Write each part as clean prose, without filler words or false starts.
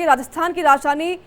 राजस्थान की राजधानी,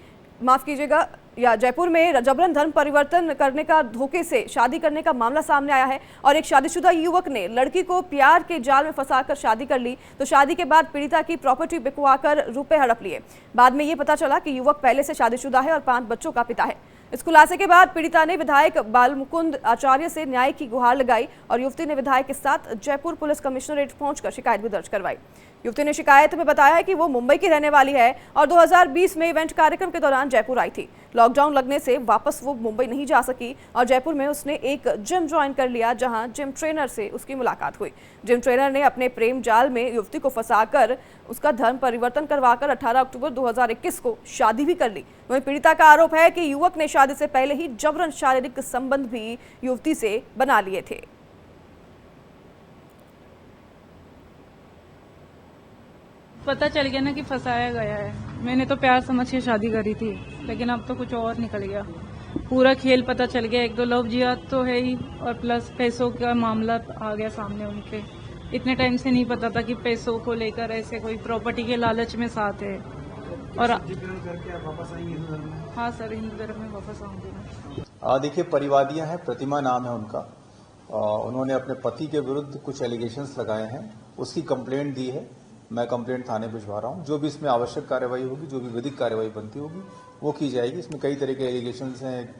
माफ कीजिएगा, या जयपुर में जबरन धर्म परिवर्तन करने का धोखे से शादी करने का मामला सामने आया है और एक शादीशुदा युवक ने लड़की को प्यार के जाल में फंसाकर शादी कर ली। तो शादी के बाद पीड़िता की प्रॉपर्टी बिकवाकर रुपए हड़प लिए। बाद में ये पता चला कि युवक पहले से शादीशुदा है और 5 बच्चों का पिता है। इस खुलासे के बाद पीड़िता ने विधायक बालमुकुंद आचार्य से न्याय की गुहार लगाई और युवती ने विधायक के साथ जयपुर पुलिस कमिश्नरेट पहुंचकर शिकायत भी दर्ज करवाई। युवती ने शिकायत में बताया है कि वो मुंबई की रहने वाली है और 2020 में इवेंट कार्यक्रम के दौरान जयपुर आई थी। लॉकडाउन लगने से वापस वो मुंबई नहीं जा सकी और जयपुर में उसने एक जिम ज्वाइन कर लिया, जहां जिम ट्रेनर से उसकी मुलाकात हुई। जिम ट्रेनर ने अपने प्रेम जाल में युवती को फंसाकर उसका धर्म परिवर्तन करवाकर 18 अक्टूबर 2021 को शादी भी कर ली। वहीं पीड़िता का आरोप है कि युवक ने शादी से पहले ही जबरन शारीरिक संबंध भी युवती से बना लिए थे। पता चल गया ना कि फंसाया गया है। मैंने तो प्यार समझ के शादी करी थी, लेकिन अब तो कुछ और निकल गया। पूरा खेल पता चल गया। 1-2 लव जिहाद तो है ही और प्लस पैसों का मामला आ गया सामने उनके। इतने टाइम से नहीं पता था कि पैसों को लेकर ऐसे कोई प्रॉपर्टी के लालच में साथ है। और हाँ सर, हिंदू धर्म में वापस आऊंगी। देखिए, परिवादियां हैं, प्रतिमा नाम है उनका। उन्होंने अपने पति के विरुद्ध कुछ एलिगेशंस लगाए हैं, उसकी कंप्लेंट दी है। मैं कंप्लेंट थाने भिजवा रहा हूं। जो भी इसमें आवश्यक कार्रवाई होगी, जो भी विधिक कार्रवाई बनती होगी, वो की जाएगी। इसमें कई तरह के एलिगेशंस हैं,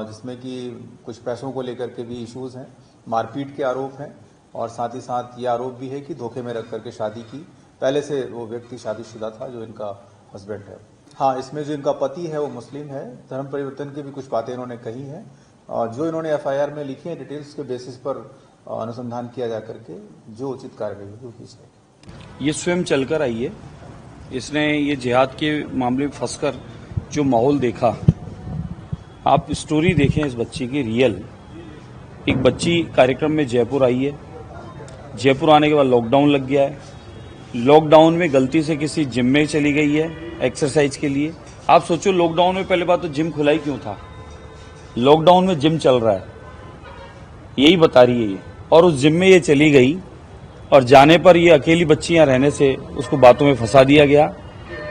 जिसमें कि कुछ पैसों को लेकर के भी इश्यूज हैं, मारपीट के आरोप हैं और साथ ही साथ ये आरोप भी है कि धोखे में रख करके शादी की। पहले से वो व्यक्ति शादीशुदा था, जो इनका हस्बैंड है। हाँ, इसमें जो इनका पति है वो मुस्लिम है। धर्म परिवर्तन की भी कुछ बातें इन्होंने कही हैं। जो इन्होंने FIR में लिखी है, डिटेल्स के बेसिस पर अनुसंधान किया जा करके जो उचित कार्रवाई होगी वो की जाएगी। ये स्वयं चलकर आई है। इसने ये जिहाद के मामले में फंसकर जो माहौल देखा, आप स्टोरी देखें इस बच्ची की रियल। एक बच्ची कार्यक्रम में जयपुर आई है। जयपुर आने के बाद लॉकडाउन लग गया है। लॉकडाउन में गलती से किसी जिम में चली गई है एक्सरसाइज के लिए। आप सोचो, लॉकडाउन में पहले बात तो जिम खुला ही क्यों था? लॉकडाउन में जिम चल रहा है, यही बता रही है ये। और उस जिम में ये चली गई और जाने पर ये अकेली बच्ची यहाँ रहने से उसको बातों में फंसा दिया गया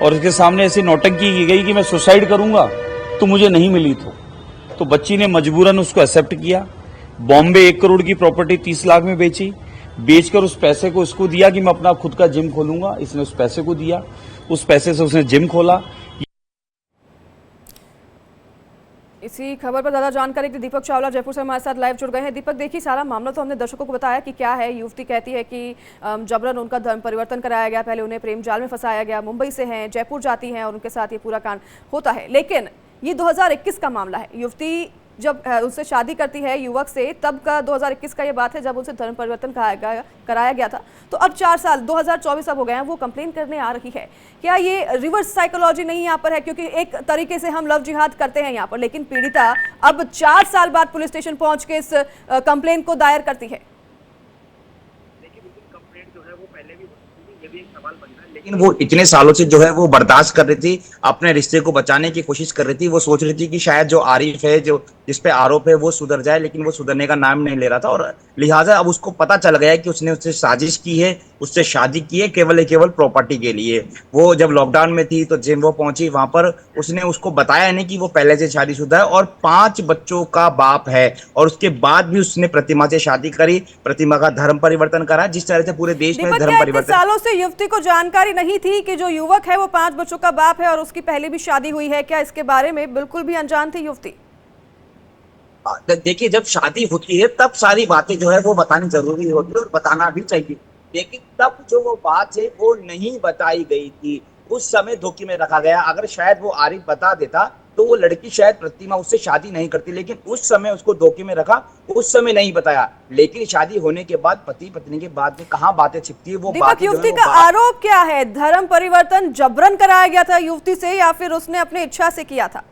और उसके सामने ऐसी नौटंकी की गई कि मैं सुसाइड करूंगा तो मुझे नहीं मिली। तो बच्ची ने मजबूरन उसको एक्सेप्ट किया। बॉम्बे 1 करोड़ की प्रॉपर्टी 30 लाख में बेची। बेचकर उस पैसे को इसको दिया कि मैं अपना खुद का जिम खोलूंगा। इसने उस पैसे को दिया, उस पैसे से उसने जिम खोला। इसी खबर पर ज्यादा जानकारी के लिए दीपक चावला जयपुर से हमारे साथ लाइव जुड़ गए हैं। दीपक, देखिए, सारा मामला तो हमने दर्शकों को बताया कि क्या है। युवती कहती है कि जबरन उनका धर्म परिवर्तन कराया गया, पहले उन्हें प्रेम जाल में फंसाया गया। मुंबई से हैं, जयपुर जाती हैं और उनके साथ ये पूरा कांड होता है। लेकिन ये 2021 का मामला है। युवती जब उससे शादी करती है युवक से, तब का 2021 का ये बात है जब उनसे धर्म परिवर्तन कराया गया था। तो अब 4 साल 2024 अब हो गए हैं, वो कंप्लेन करने आ रही है। क्या ये रिवर्स साइकोलॉजी नहीं यहाँ पर है? क्योंकि एक तरीके से हम लव जिहाद करते हैं यहाँ पर, लेकिन पीड़िता अब 4 साल बाद पुलिस स्टेशन पहुंच के इस कंप्लेन को दायर करती है। लेकिन वो इतने सालों से जो है वो बर्दाश्त कर रही थी, अपने रिश्ते को बचाने की कोशिश कर रही थी। वो सोच रही थी कि शायद जो आरिफ है, जो जिस पे आरोप है, वो सुधर जाए, लेकिन वो सुधरने का नाम नहीं ले रहा था। और लिहाजा अब उसको पता चल गया कि उसने उससे साजिश की है, उससे शादी की है केवल प्रॉपर्टी के लिए। वो जब लॉकडाउन में थी तो जिम वो पहुंची, वहां पर उसने उसको बताया नहीं कि वो पहले से शादीशुदा है और 5 बच्चों का बाप है। और उसके बाद भी उसने प्रतिमा से शादी करी, प्रतिमा का धर्म परिवर्तन करा। जिस तरह से पूरे देश में धर्म परिवर्तन, सालों से युवती को जानकारी नहीं थी कि जो युवक है वो 5 बच्चों का बाप है और उसकी पहले भी शादी हुई है? क्या इसके बारे में बिल्कुल भी अनजान थी युवती? देखिए, जब शादी होती है तब सारी बातें जो है वो बतानी जरूरी होती है और बताना भी चाहिए। लेकिन तब जो वो बात है वो नहीं बताई गई थी। उस समय धोखे में रखा गया। अगर शायद वो आरिफ बता देता तो वो लड़की शायद प्रतिमा उससे शादी नहीं करती, लेकिन उस समय उसको धोखे में रखा, उस समय नहीं बताया। लेकिन शादी होने के बाद पति पत्नी के बाद में कहाँ बातें छिपती है वो बात। युवती का आरोप क्या है? धर्म परिवर्तन जबरन कराया गया था युवती से या फिर उसने अपनी इच्छा से किया था?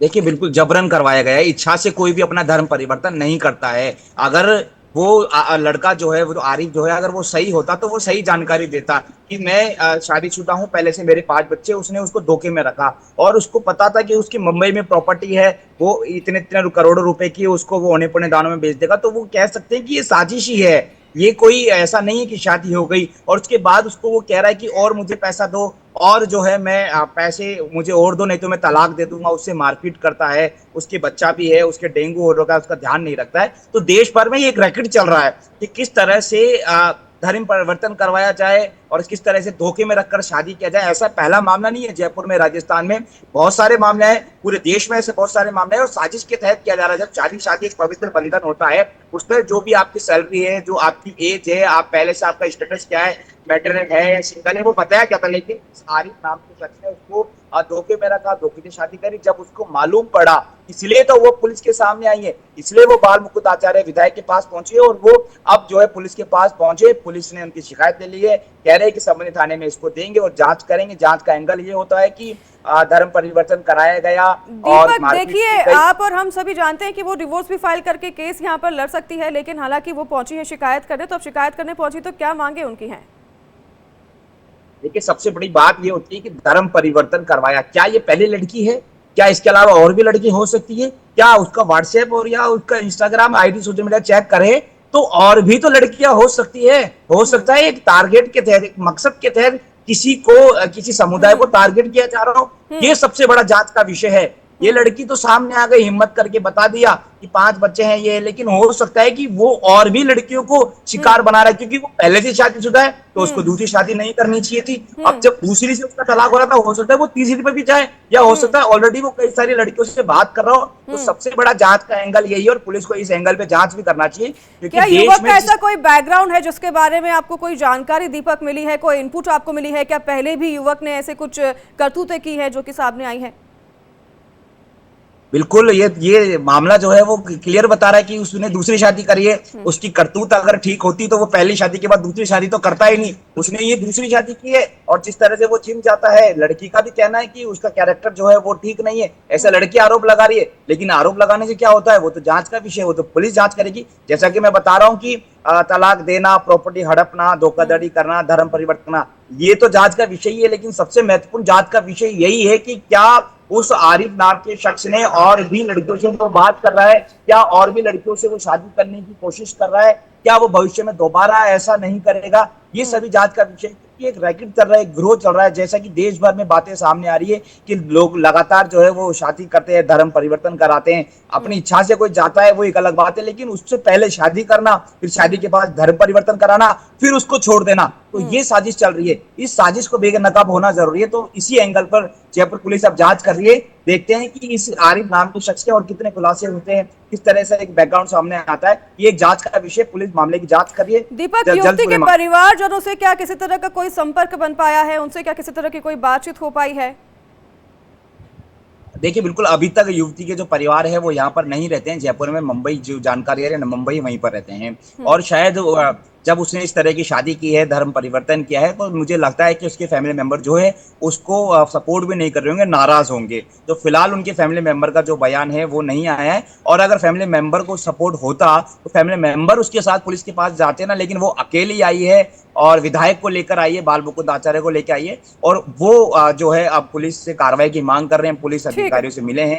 देखिए, बिल्कुल जबरन करवाया गया है। इच्छा से कोई भी अपना धर्म परिवर्तन नहीं करता है। अगर वो लड़का जो है, वो जो आरिफ जो है, अगर वो सही होता तो वो सही जानकारी देता कि मैं शादीशुदा हूँ, पहले से मेरे 5 बच्चे। उसने उसको धोखे में रखा और उसको पता था कि उसकी मुंबई में प्रॉपर्टी है, वो इतने करोड़ों रुपए की, उसको वो औने पौने दानों में बेच देगा। तो वो कह सकते हैं कि ये साजिश ही है। ये कोई ऐसा नहीं है कि शादी हो गई और उसके बाद उसको वो कह रहा है कि और मुझे पैसा दो और जो है मैं पैसे मुझे और दो नहीं तो मैं तलाक दे दूंगा, उससे मारपीट करता है, उसके बच्चा भी है, उसके डेंगू हो रहा है, उसका ध्यान नहीं रखता है। तो देश भर में ये एक रैकेट चल रहा है कि किस तरह से धर्म परिवर्तन करवाया जाए और किस तरह से धोखे में रखकर शादी किया जाए। ऐसा पहला मामला नहीं है जयपुर में, राजस्थान में बहुत सारे मामले हैं, पूरे देश में ऐसे बहुत सारे मामले हैं और साजिश के तहत किया जा रहा है। जब शादी एक पवित्र बंधन होता है, उसमें जो भी आपकी सैलरी है, जो आपकी एज है, आप पहले से आपका स्टेटस क्या है, मैटरनेट है या सिंगल है, वो बताया क्या था। लेकिन आरिफ नाम के शख्स ने उसको धोखे में रखा, धोखे से शादी करी। जब उसको मालूम पड़ा, इसलिए तो वो पुलिस के सामने आई है, इसलिए वो बाल मुकुंद आचार्य विधायक के पास पहुंची है और वो अब जो है पुलिस के पास पहुंचे। पुलिस ने उनकी शिकायत ले ली है, कह रहे हैं कि संबंधित थाने में इसको देंगे और जांच करेंगे। जांच का एंगल ये होता है कि धर्म परिवर्तन कराया गया और दीपक देखिए, आप और हम सभी जानते हैं कि वो डिवोर्स भी फाइल करके केस यहाँ पर लड़ सकती है, लेकिन हालांकि वो पहुंची है शिकायत करने, तो अब शिकायत करने पहुंची तो क्या मांगे उनकी हैं? देखिए, सबसे बड़ी बात ये होती है कि धर्म परिवर्तन करवाया, क्या ये पहली लड़की है? क्या इसके अलावा और भी लड़की हो सकती है? क्या उसका व्हाट्सएप और या उसका Instagram ID social media check करे तो और भी तो लड़कियां हो सकती है। हो सकता है एक टारगेट के तहत, एक मकसद के तहत किसी को, किसी समुदाय को टारगेट किया जा रहा हो। ये सबसे बड़ा जांच का विषय है। ये लड़की तो सामने आ गई, हिम्मत करके बता दिया कि 5 बच्चे हैं ये, लेकिन हो सकता है कि वो और भी लड़कियों को शिकार बना रहा है, क्योंकि वो पहले से शादीशुदा है तो उसको दूसरी शादी नहीं करनी चाहिए थी। अब जब दूसरी से उसका तलाक हो रहा था, हो सकता है वो तीसरी पर भी जाए, या हो सकता है ऑलरेडी वो कई सारी लड़कियों से बात कर रहा हो। तो सबसे बड़ा जांच का एंगल यही है और पुलिस को इस एंगल पे जांच भी करना चाहिए, क्योंकि क्या युवक का ऐसा कोई बैकग्राउंड है जिसके बारे में आपको कोई जानकारी दीपक मिली है, कोई इनपुट आपको मिली है? क्या पहले भी युवक ने ऐसे कुछ करतूतें की है जो कि सामने आई है? बिल्कुल, ये मामला जो है वो क्लियर बता रहा है कि उसने दूसरी शादी करी है। उसकी करतूत अगर ठीक होती तो वो पहली शादी के बाद दूसरी शादी तो करता ही नहीं। उसने ये दूसरी शादी की है और जिस तरह से वो चिम जाता है, लड़की का भी कहना है कि उसका कैरेक्टर जो है वो ठीक नहीं है, ऐसा लड़की आरोप लगा रही है। लेकिन आरोप लगाने से क्या होता है, वो तो जांच का विषय है, वो तो पुलिस जांच करेगी। जैसा कि मैं बता रहा हूँ कि तलाक देना, प्रॉपर्टी हड़पना, धोखाधड़ी करना, धर्म परिवर्तन, ये तो जांच का विषय ही है। लेकिन सबसे महत्वपूर्ण जांच का विषय यही है कि क्या उस आरिफ नाम के शख्स ने और भी लड़कियों से वो बात कर रहा है, क्या और भी लड़कियों से वो शादी करने की कोशिश कर रहा है, क्या वो भविष्य में दोबारा ऐसा नहीं करेगा। ये सभी जांच का विषय, एक रैकेट चल रहा है, एक ग्रोथ चल रहा है। जैसा कि देश भर में बातें सामने आ रही है कि लोग लगातार जो है वो शादी करते हैं, धर्म परिवर्तन कराते हैं। अपनी इच्छा से कोई जाता है वो एक अलग बात है, लेकिन उससे पहले शादी करना, फिर शादी के बाद धर्म परिवर्तन कराना, फिर उसको छोड़ देना, तो ये साजिश चल रही है। इस साजिश को बेनकाब होना जरूरी है। तो इसी एंगल पर जयपुर पुलिस अब जांच कर रही है। देखते हैं कि इस आरिफ नाम के शख्स के और कितने खुलासे होते हैं, किस तरह से एक बैकग्राउंड सामने आता है। ये एक जांच का विषय, पुलिस मामले की जांच कर रही है। दीपक, युवती के परिवारजनों से क्या किसी तरह का कोई संपर्क बन पाया है? उनसे क्या किसी तरह की कोई बातचीत हो पाई है? देखिए, बिल्कुल अभी तक युवती के जो परिवार है वो यहाँ पर नहीं रहते हैं जयपुर में। मुंबई, जो जानकारी है, मुंबई वहीं पर रहते हैं। और शायद जब उसने इस तरह की शादी की है, धर्म परिवर्तन किया है, तो मुझे लगता है कि उसके फैमिली मेंबर जो है उसको सपोर्ट भी नहीं कर रहे होंगे, नाराज होंगे। तो फिलहाल उनके फैमिली मेंबर का जो बयान है वो नहीं आया है। और अगर फैमिली मेंबर को सपोर्ट होता तो फैमिली मेंबर उसके साथ पुलिस के पास जाते ना, लेकिन वो अकेली आई है और विधायक को लेकर आई है, बाल मुकुंद आचार्य को लेकर आई है। और वो जो है अब पुलिस से कार्रवाई की मांग कर रहे हैं, पुलिस अधिकारियों से मिले हैं